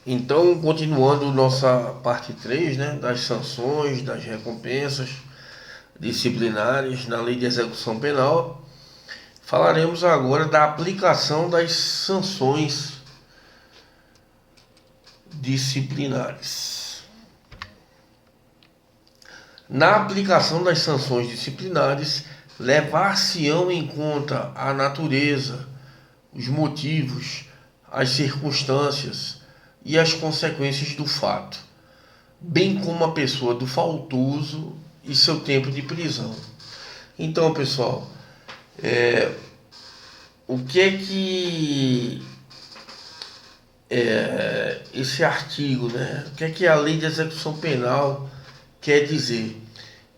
Então, continuando nossa parte 3, né, das sanções, das recompensas disciplinares na Lei de Execução Penal, falaremos agora da aplicação das sanções disciplinares. Na aplicação das sanções disciplinares, levar-se-ão em conta a natureza, os motivos, as circunstâncias e as consequências do fato, bem como a pessoa do faltoso e seu tempo de prisão. Então, pessoal, o que é que esse artigo, né? O que é que a Lei de Execução Penal quer dizer?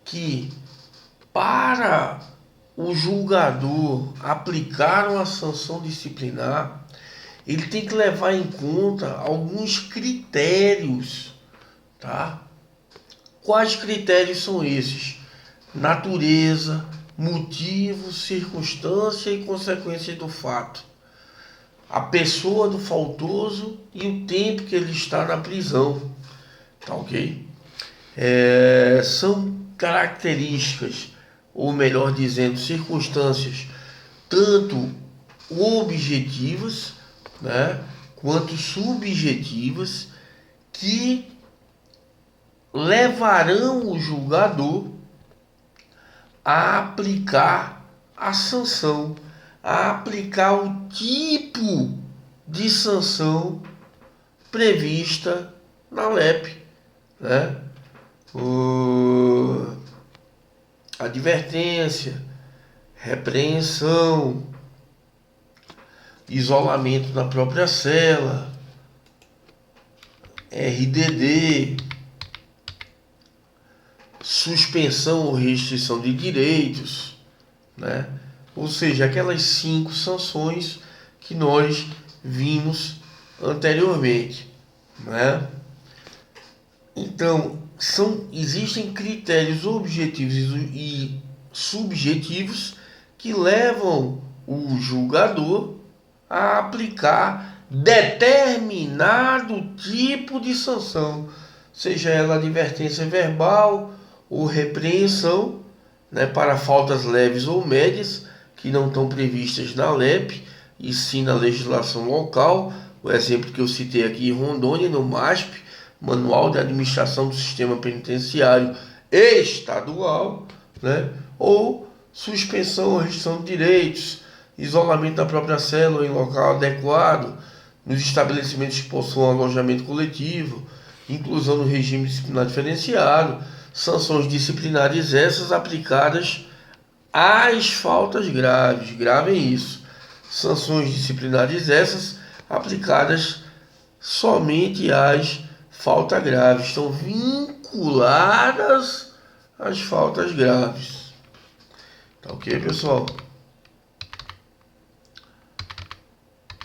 Que para o julgador aplicar uma sanção disciplinar, ele tem que levar em conta alguns critérios, tá? Quais critérios são esses? Natureza, motivo, circunstância e consequência do fato. A pessoa do faltoso e o tempo que ele está na prisão, tá ok? São características, ou melhor dizendo, circunstâncias, tanto objetivas, né, quanto subjetivas, que levarão o julgador a aplicar a sanção, a aplicar o tipo de sanção prevista na LEP, né? Advertência, repreensão, isolamento na própria cela, RDD, suspensão ou restrição de direitos, né? Ou seja, aquelas 5 sanções que nós vimos anteriormente, né? Então, existem critérios objetivos e subjetivos que levam o julgador a aplicar determinado tipo de sanção, seja ela advertência verbal ou repreensão, né, para faltas leves ou médias que não estão previstas na LEP e sim na legislação local. O exemplo que eu citei aqui em Rondônia, no MASP, Manual de Administração do Sistema Penitenciário Estadual, né, ou suspensão ou restrição de direitos, isolamento da própria célula em local adequado, nos estabelecimentos que possuam alojamento coletivo, inclusão no regime disciplinar diferenciado, sanções disciplinares essas aplicadas às faltas graves. Gravem isso. Sanções disciplinares essas aplicadas somente às faltas graves. Estão vinculadas às faltas graves. Tá ok, pessoal?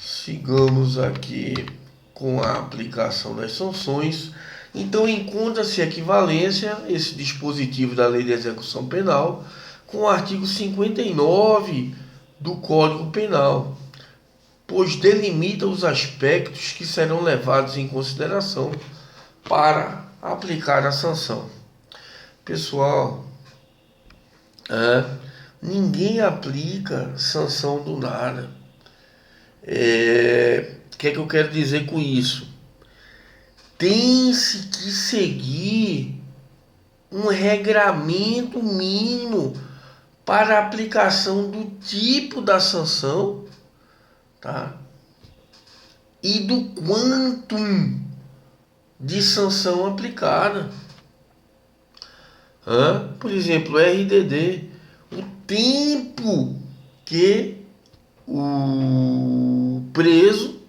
Sigamos aqui com a aplicação das sanções. Então, encontra-se equivalência, esse dispositivo da Lei de Execução Penal, com o artigo 59 do Código Penal, pois delimita os aspectos que serão levados em consideração para aplicar a sanção. Pessoal, ninguém aplica sanção do nada. O que é que eu quero dizer com isso? Tem-se que seguir um regramento mínimo para a aplicação do tipo da sanção, tá? E do quantum de sanção aplicada. Por exemplo, RDD, o tempo que o preso,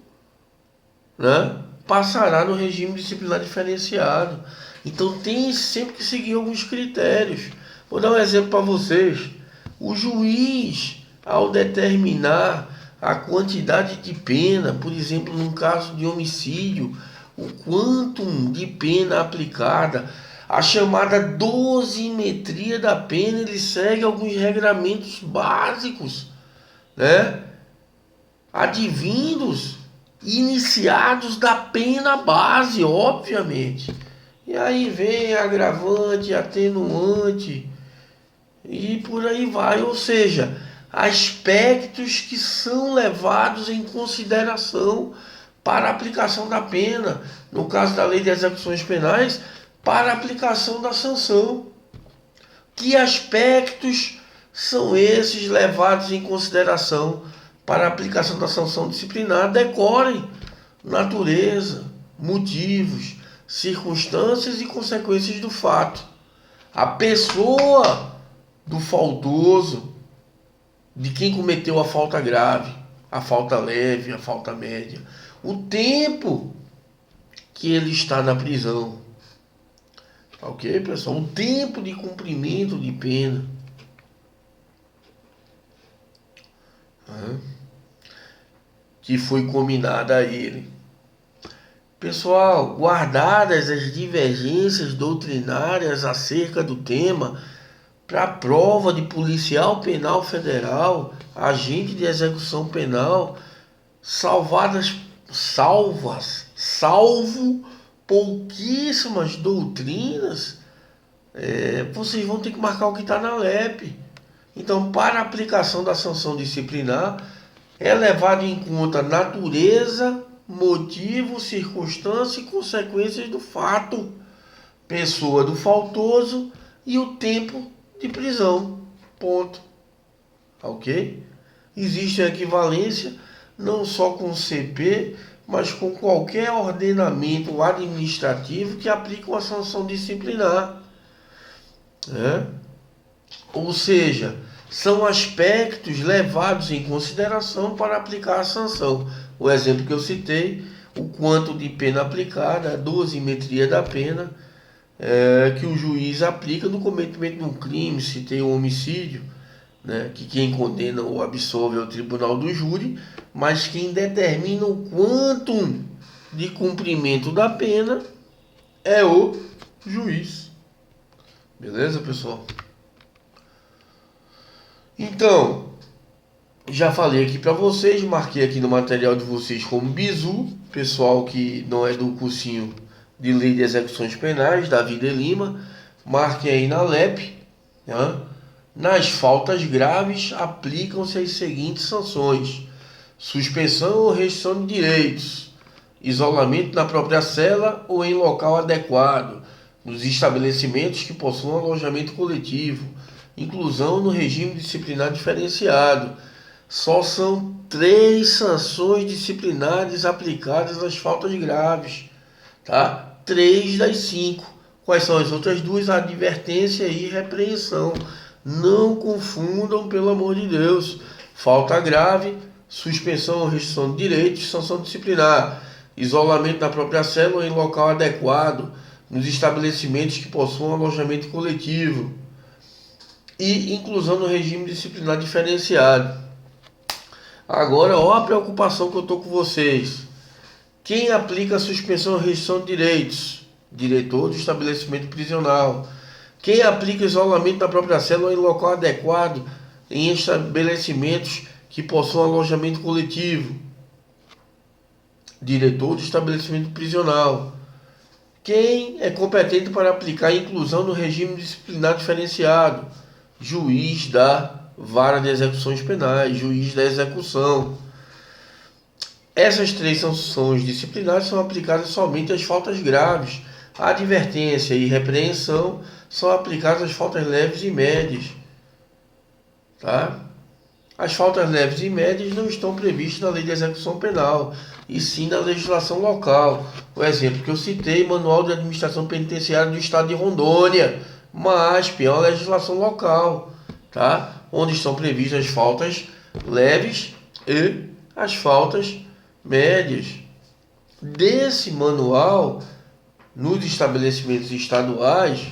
né, passará no regime disciplinar diferenciado. Então tem sempre que seguir alguns critérios. Vou dar um exemplo para vocês. O juiz, ao determinar a quantidade de pena, por exemplo, num caso de homicídio, o quantum de pena aplicada, a chamada dosimetria da pena, ele segue alguns regramentos básicos, né, advindos iniciados da pena base, obviamente. E aí vem agravante, atenuante e por aí vai, ou seja, aspectos que são levados em consideração para a aplicação da pena, no caso da Lei de Execuções Penais, para a aplicação da sanção. Que aspectos são esses levados em consideração para a aplicação da sanção disciplinar? Decorem natureza, motivos, circunstâncias e consequências do fato. A pessoa do faltoso, de quem cometeu a falta grave, a falta leve, a falta média, o tempo que ele está na prisão. Ok, pessoal? O tempo de cumprimento de pena. Que foi combinada a ele. Pessoal, guardadas as divergências doutrinárias acerca do tema, para a prova de policial penal federal, agente de execução penal, salvo pouquíssimas doutrinas, vocês vão ter que marcar o que está na LEP. Então, para a aplicação da sanção disciplinar, é levado em conta natureza, motivo, circunstância e consequências do fato, pessoa do faltoso e o tempo de prisão. Ponto. Ok? Existe a equivalência não só com o CP, mas com qualquer ordenamento administrativo que aplique uma sanção disciplinar. Ou seja, são aspectos levados em consideração para aplicar a sanção. O exemplo que eu citei, o quanto de pena aplicada, a dosimetria da pena, que o juiz aplica no cometimento de um crime, se tem um homicídio, né, que quem condena ou absolve é o tribunal do júri, mas quem determina o quantum de cumprimento da pena é o juiz. Beleza, pessoal? Então, já falei aqui para vocês, marquei aqui no material de vocês como bizu, pessoal que não é do cursinho de Lei de Execuções Penais, Davi de Lima, marquem aí na LEP, né? Nas faltas graves, aplicam-se as seguintes sanções: suspensão ou restrição de direitos, isolamento na própria cela ou em local adequado, nos estabelecimentos que possuam alojamento coletivo, inclusão no regime disciplinar diferenciado. Só são 3 sanções disciplinares aplicadas às faltas graves, tá? 3 das 5. Quais são as outras 2? Advertência e repreensão. Não confundam, pelo amor de Deus. Falta grave, suspensão ou restrição de direitos, sanção disciplinar. Isolamento na própria cela ou em local adequado, nos estabelecimentos que possuam alojamento coletivo. E inclusão no regime disciplinar diferenciado. Agora, ó a preocupação que eu estou com vocês. Quem aplica a suspensão ou restrição de direitos? Diretor do estabelecimento prisional. Quem aplica isolamento na própria cela ou em local adequado em estabelecimentos que possuam alojamento coletivo? Diretor do estabelecimento prisional. Quem é competente para aplicar a inclusão no regime disciplinar diferenciado? Juiz da vara de execuções penais, juiz da execução. Essas 3 sanções disciplinares são aplicadas somente às faltas graves. A advertência e repreensão são aplicadas às faltas leves e médias. Tá? As faltas leves e médias não estão previstas na Lei de Execução Penal, e sim na legislação local. O exemplo que eu citei, Manual de Administração Penitenciária do Estado de Rondônia, MASP, é uma legislação local, tá? Onde estão previstas as faltas leves e as faltas médias. Desse manual, nos estabelecimentos estaduais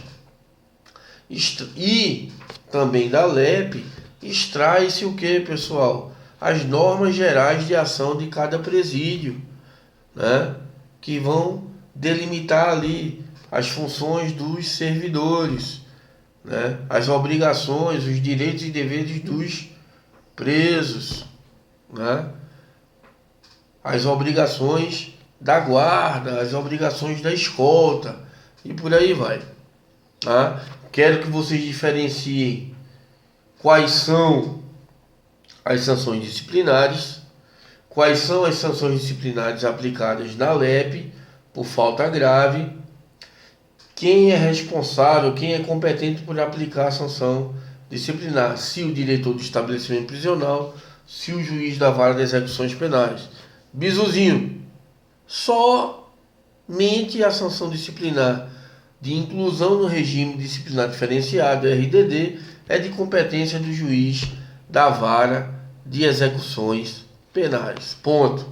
e também da LEP, extrai-se o que, pessoal? As normas gerais de ação de cada presídio, né? Que vão delimitar ali as funções dos servidores, né? As obrigações, os direitos e deveres dos presos, né? as obrigações da guarda, as obrigações da escolta e por aí vai. Tá? Quero que vocês diferenciem quais são as sanções disciplinares, quais são as sanções disciplinares aplicadas na LEP por falta grave, quem é responsável, quem é competente por aplicar a sanção disciplinar, se o diretor do estabelecimento prisional, se o juiz da vara de execuções penais. Bizuzinho, somente a sanção disciplinar de inclusão no regime disciplinar diferenciado, RDD, é de competência do juiz da vara de execuções penais. Ponto.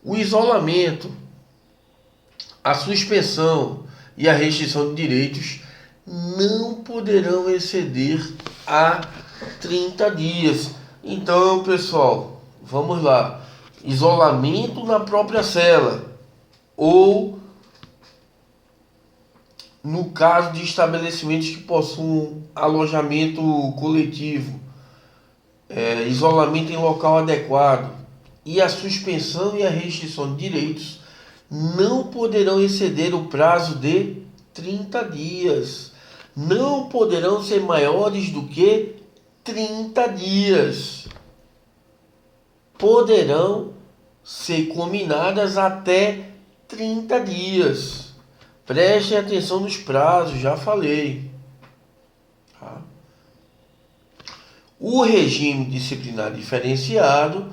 O isolamento, a suspensão e a restrição de direitos não poderão exceder a 30 dias. Então, pessoal, vamos lá. Isolamento na própria cela ou no caso de estabelecimentos que possuam alojamento coletivo, isolamento em local adequado e a suspensão e a restrição de direitos não poderão exceder o prazo de 30 dias. Não poderão ser maiores do que 30 dias. Poderão ser combinadas até 30 dias. Prestem atenção nos prazos, já falei. Tá? O regime disciplinar diferenciado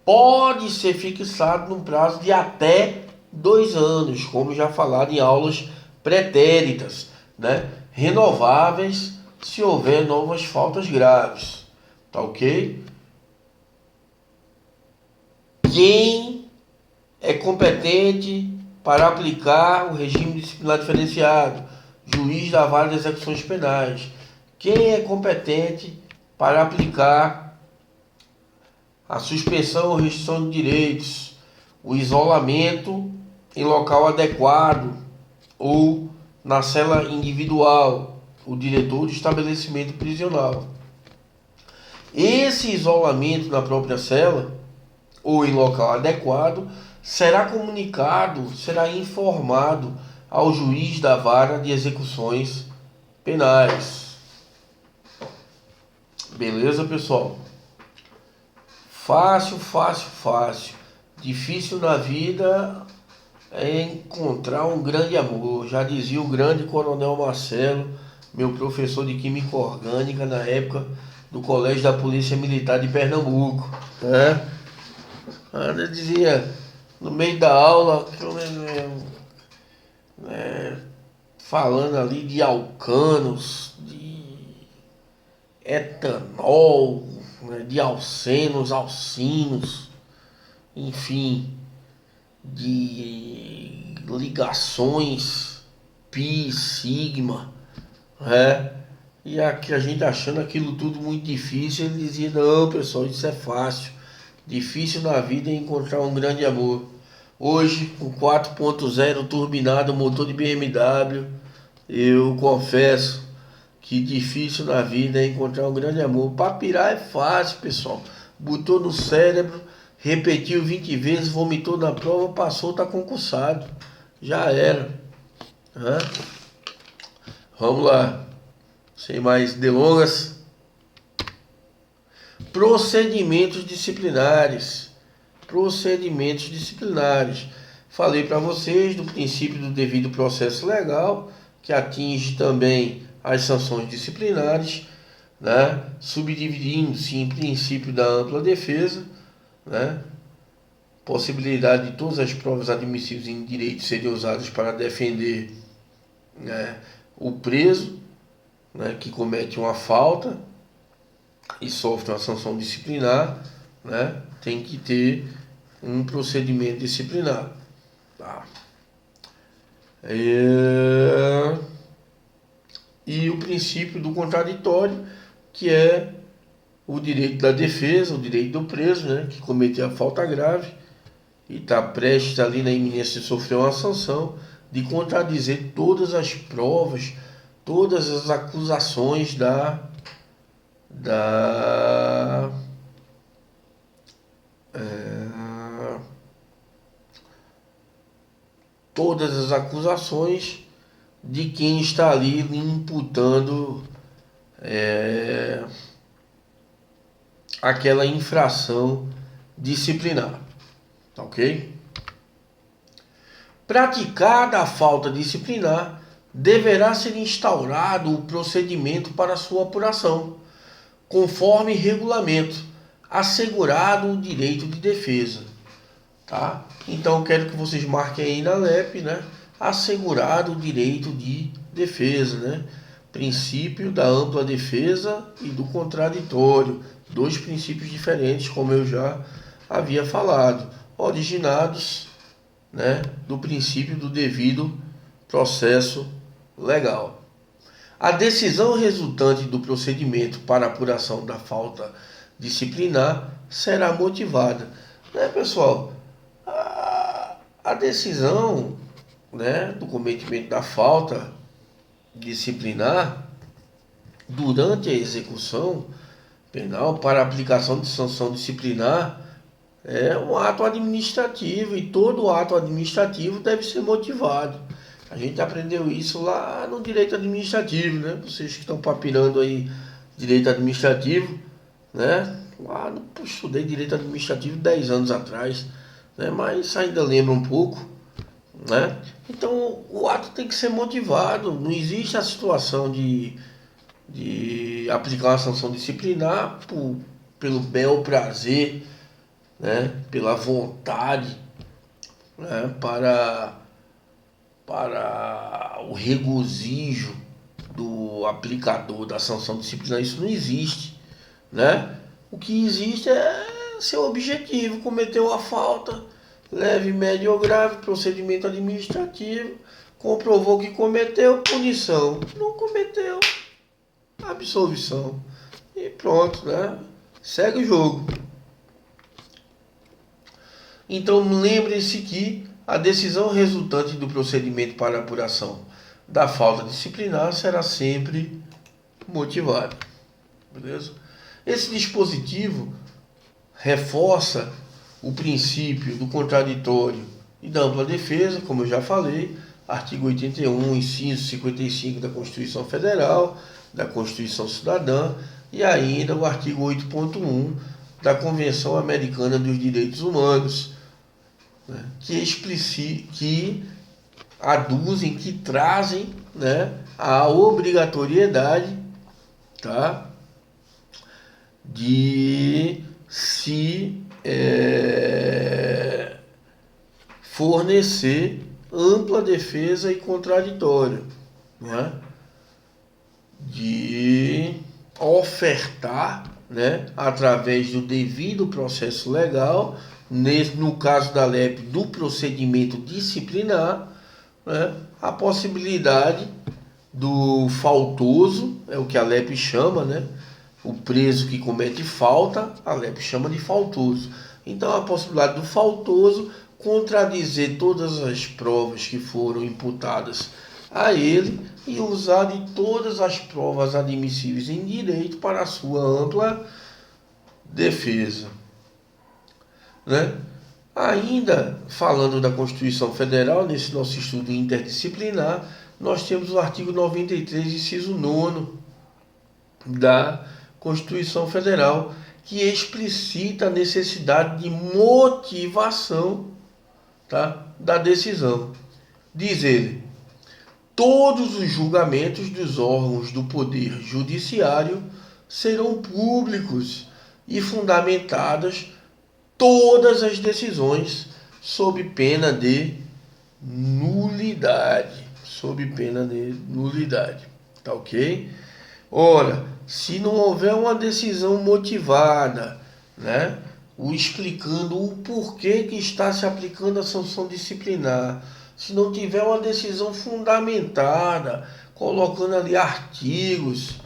pode ser fixado num prazo de até 2 anos, como já falado em aulas pretéritas, né? Renováveis se houver novas faltas graves. Tá ok? Quem é competente para aplicar o regime disciplinar diferenciado? Juiz da vara de execuções penais. Quem é competente para aplicar a suspensão ou restrição de direitos, o isolamento em local adequado ou na cela individual, o diretor do estabelecimento prisional. Esse isolamento na própria cela ou em local adequado será comunicado, será informado ao juiz da vara de execuções penais. Beleza, pessoal? Fácil, fácil, fácil. Difícil na vida é encontrar um grande amor. Já dizia o grande Coronel Marcelo, meu professor de Química Orgânica na época do Colégio da Polícia Militar de Pernambuco. Né? Ele dizia, no meio da aula, falando ali de alcanos, de etanol, de alcenos, alcinos, enfim, de ligações pi, sigma, né? E aqui a gente achando aquilo tudo muito difícil, ele dizia, não pessoal, isso é fácil. Difícil na vida é encontrar um grande amor. Hoje, com 4.0 turbinado, motor de BMW, eu confesso que difícil na vida é encontrar um grande amor. Para pirar é fácil, pessoal. Botou no cérebro, repetiu 20 vezes, vomitou na prova, passou, tá concursado. Já era. Hã? Vamos lá. Sem mais delongas. Procedimentos disciplinares. Procedimentos disciplinares. Falei para vocês do princípio do devido processo legal, que atinge também as sanções disciplinares, né? Subdividindo-se em princípio da ampla defesa, né? Possibilidade de todas as provas admissíveis em direito serem usadas para defender, né, o preso, né, que comete uma falta e sofre uma sanção disciplinar, né, tem que ter um procedimento disciplinar. Tá? E o princípio do contraditório, que é o direito da defesa, o direito do preso, né, que cometeu a falta grave e está prestes ali na iminência de sofrer uma sanção, de contradizer todas as provas, todas as acusações todas as acusações de quem está ali lhe imputando aquela infração disciplinar, tá ok? Praticada a falta disciplinar, deverá ser instaurado o procedimento para sua apuração, conforme regulamento, assegurado o direito de defesa, tá? Então eu quero que vocês marquem aí na LEP, né? Assegurado o direito de defesa, né? Princípio da ampla defesa e do contraditório, dois princípios diferentes, como eu já havia falado, originados, né, do princípio do devido processo legal. A decisão resultante do procedimento para apuração da falta disciplinar será motivada, né, pessoal? A decisão, né, do cometimento da falta disciplinar durante a execução penal para aplicação de sanção disciplinar é um ato administrativo e todo ato administrativo deve ser motivado. A gente aprendeu isso lá no direito administrativo, né? Vocês que estão papirando aí direito administrativo, né? Lá eu estudei direito administrativo 10 anos atrás, né? Mas ainda lembro um pouco, né? Então o ato tem que ser motivado. Não existe a situação de aplicar uma sanção disciplinar pelo bel prazer, né, pela vontade, né, para o regozijo do aplicador da sanção disciplinar. Isso não existe, né? O que existe é seu objetivo: cometeu a falta, leve, médio ou grave, procedimento administrativo, comprovou que cometeu, punição, não cometeu, absolvição, e pronto, né? Segue o jogo. Então lembre-se que a decisão resultante do procedimento para apuração da falta disciplinar será sempre motivada. Beleza? Esse dispositivo reforça o princípio do contraditório e da ampla defesa, como eu já falei, artigo 81, inciso 55 da Constituição Federal, da Constituição Cidadã, e ainda o artigo 8.1 da Convenção Americana dos Direitos Humanos, né, que aduzem, que trazem, né, a obrigatoriedade, tá, de se fornecer ampla defesa e contraditório, né, de ofertar, né, através do devido processo legal, no caso da LEP, do procedimento disciplinar, né, a possibilidade do faltoso, é o que a LEP chama, né, o preso que comete falta, a LEP chama de faltoso. Então, a possibilidade do faltoso contradizer todas as provas que foram imputadas a ele e usar de todas as provas admissíveis em direito para a sua ampla defesa, né? Ainda falando da Constituição Federal, nesse nosso estudo interdisciplinar, nós temos o artigo 93, inciso 9 da Constituição Federal, que explicita a necessidade de motivação, tá, da decisão. Diz ele: todos os julgamentos dos órgãos do Poder Judiciário serão públicos e fundamentadas todas as decisões sob pena de nulidade. Sob pena de nulidade. Tá ok? Ora, se não houver uma decisão motivada, né, explicando o porquê que está se aplicando a sanção disciplinar, se não tiver uma decisão fundamentada, colocando ali artigos,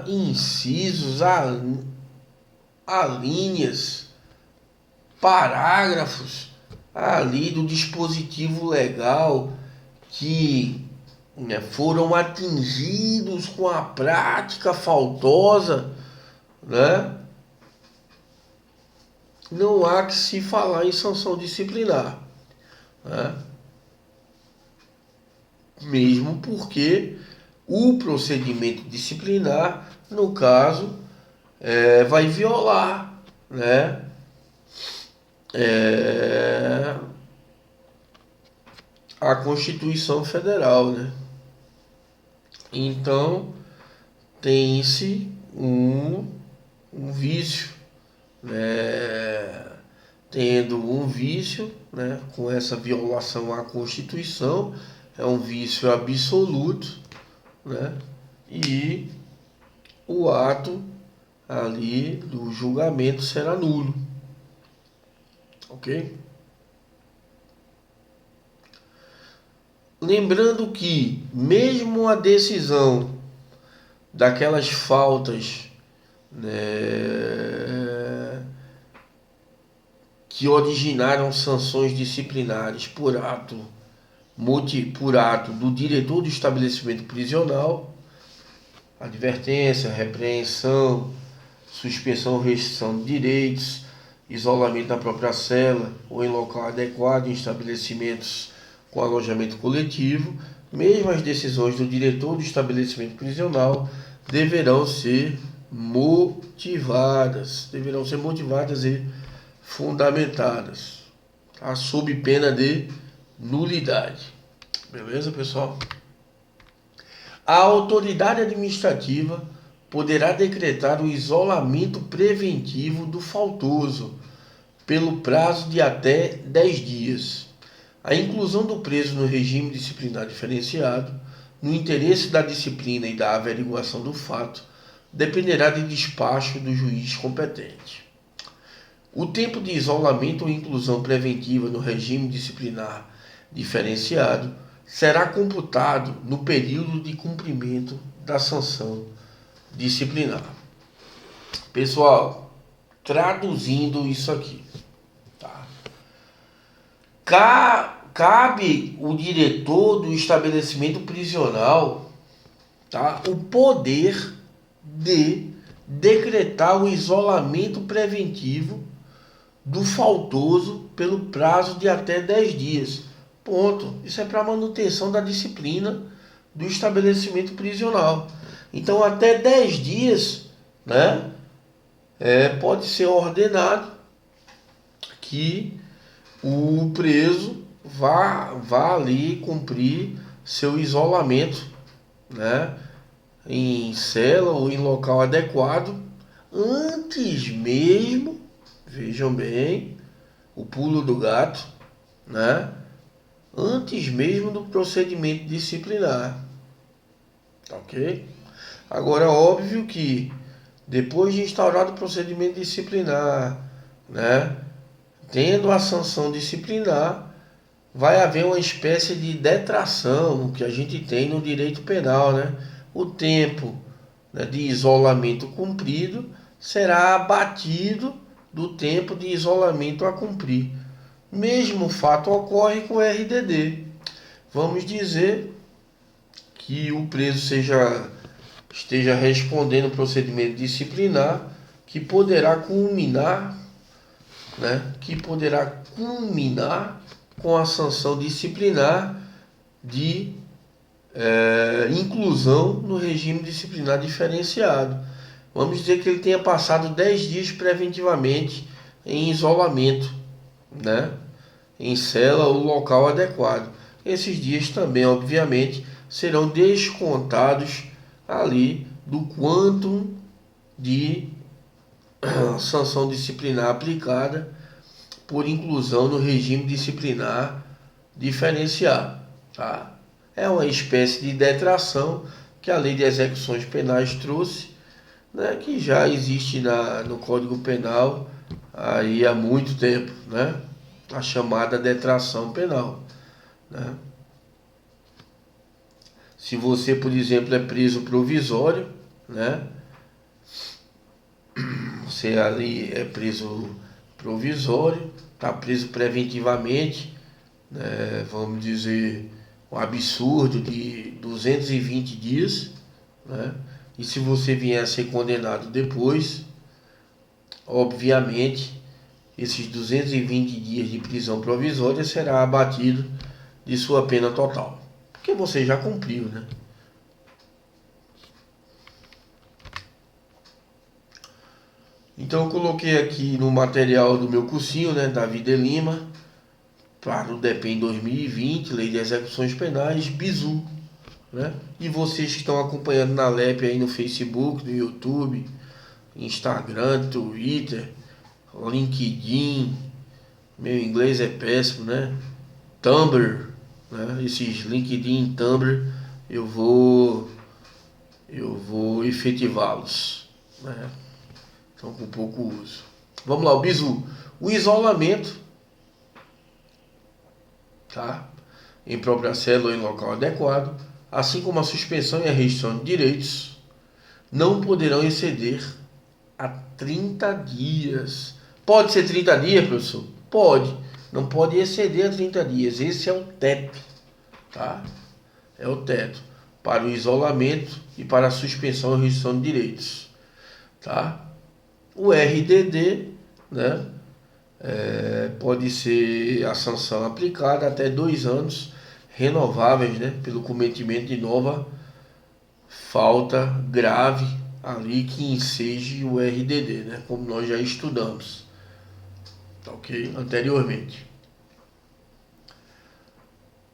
incisos, alíneas, parágrafos ali do dispositivo legal que, né, foram atingidos com a prática faltosa, né, não há que se falar em sanção disciplinar, né? mesmo porque o procedimento disciplinar, no caso, vai violar, né, a Constituição Federal, né? Então tem-se um vício, né? Tendo um vício, né, com essa violação à Constituição, é um vício absoluto, né? E o ato ali do julgamento será nulo, ok? Lembrando que mesmo a decisão daquelas faltas, né, que originaram sanções disciplinares por ato do diretor do estabelecimento prisional, advertência, repreensão, suspensão ou restrição de direitos, isolamento na própria cela ou em local adequado em estabelecimentos com alojamento coletivo, mesmo as decisões do diretor do estabelecimento prisional deverão ser motivadas e fundamentadas, tá? Sob pena de nulidade. Beleza, pessoal? A autoridade administrativa poderá decretar o isolamento preventivo do faltoso pelo prazo de até 10 dias. A inclusão do preso no regime disciplinar diferenciado, no interesse da disciplina e da averiguação do fato, dependerá de despacho do juiz competente. O tempo de isolamento ou inclusão preventiva no regime disciplinar diferenciado será computado no período de cumprimento da sanção disciplinar. Pessoal, traduzindo isso aqui, tá? Cabe o diretor do estabelecimento prisional, tá, o poder de decretar o isolamento preventivo do faltoso pelo prazo de até 10 dias. Ponto. Isso é para manutenção da disciplina do estabelecimento prisional. Então, até 10 dias, né, pode ser ordenado que o preso vá ali cumprir seu isolamento, né, em cela ou em local adequado, antes mesmo, vejam bem, o pulo do gato, né, antes mesmo do procedimento disciplinar, ok? Agora, óbvio que depois de instaurado o procedimento disciplinar, né, tendo a sanção disciplinar, vai haver uma espécie de detração que a gente tem no direito penal, né? O tempo, né, de isolamento cumprido será abatido do tempo de isolamento a cumprir. Mesmo fato ocorre com o RDD. Vamos dizer que o preso esteja respondendo o procedimento disciplinar que poderá culminar, né, com a sanção disciplinar de inclusão no regime disciplinar diferenciado. Vamos dizer que ele tenha passado 10 dias preventivamente em isolamento, né, em cela ou local adequado. Esses dias também, obviamente, serão descontados ali do quantum de sanção disciplinar aplicada por inclusão no regime disciplinar diferenciado, tá? É uma espécie de detração que a Lei de Execuções Penais trouxe, né, que já existe no Código Penal aí há muito tempo, né? A chamada detração penal, né? Se você, por exemplo, é preso provisório, né? Você ali é preso provisório, está preso preventivamente, né? Vamos dizer, um absurdo de 220 dias, né? E se você vier a ser condenado depois, obviamente, esses 220 dias de prisão provisória será abatido de sua pena total. porque você já cumpriu, né? Então eu coloquei aqui no material do meu cursinho, né, Davi de Lima, para o DEPEN 2020, Lei de Execuções Penais, Bizu, né? E vocês que estão acompanhando na LEP aí no Facebook, no YouTube, Instagram, Twitter, LinkedIn, meu inglês é péssimo, né? Tumblr, né? Esses LinkedIn, Tumblr, eu vou efetivá-los, né? Estão com pouco uso. Vamos lá, o bizu. O isolamento, tá? Em própria célula ou em local adequado, assim como a suspensão e a restrição de direitos, não poderão exceder a 30 dias. Pode ser 30 dias, professor? Pode. Não pode exceder a 30 dias. Esse é o teto, tá? É o teto para o isolamento e para a suspensão e restrição de direitos, tá? O RDD, né? Pode ser a sanção aplicada até 2 anos, renováveis, né? Pelo cometimento de nova falta grave ali que enseje o RDD, né? Como nós já estudamos, ok? Anteriormente.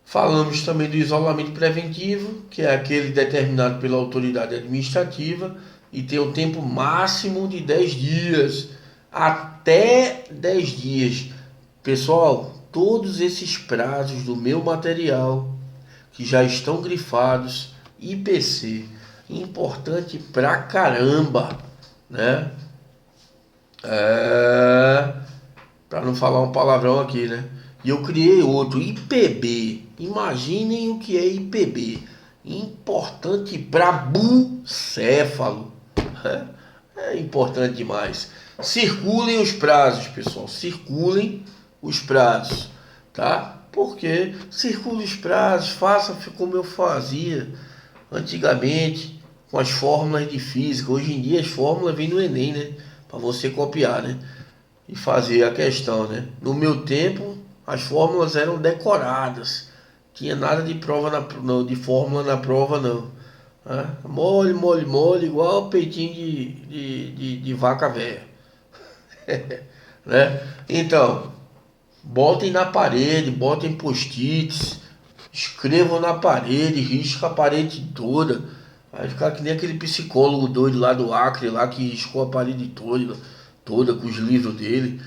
Falamos também do isolamento preventivo, que é aquele determinado pela autoridade administrativa e tem o tempo máximo de 10 dias, até 10 dias. Pessoal, todos esses prazos do meu material, que já estão grifados, IPC, importante pra caramba, né? Para não falar um palavrão aqui, né? E eu criei outro, IPB. Imaginem o que é IPB. Importante para bucéfalo. É importante demais. Circulem os prazos, pessoal. Circulem os prazos, tá? Porque circule os prazos, faça como eu fazia antigamente com as fórmulas de física. Hoje em dia as fórmulas vêm no Enem, né? Para você copiar, né? E fazer a questão, né? No meu tempo, as fórmulas eram decoradas. Tinha nada de prova de fórmula na prova, não. Mole, mole, mole, igual peitinho de vaca velha. Né? Então, botem na parede, botem post-its, escrevam na parede, risca a parede toda. Vai ficar que nem aquele psicólogo doido lá do Acre, lá que riscou a parede toda com os livros dele.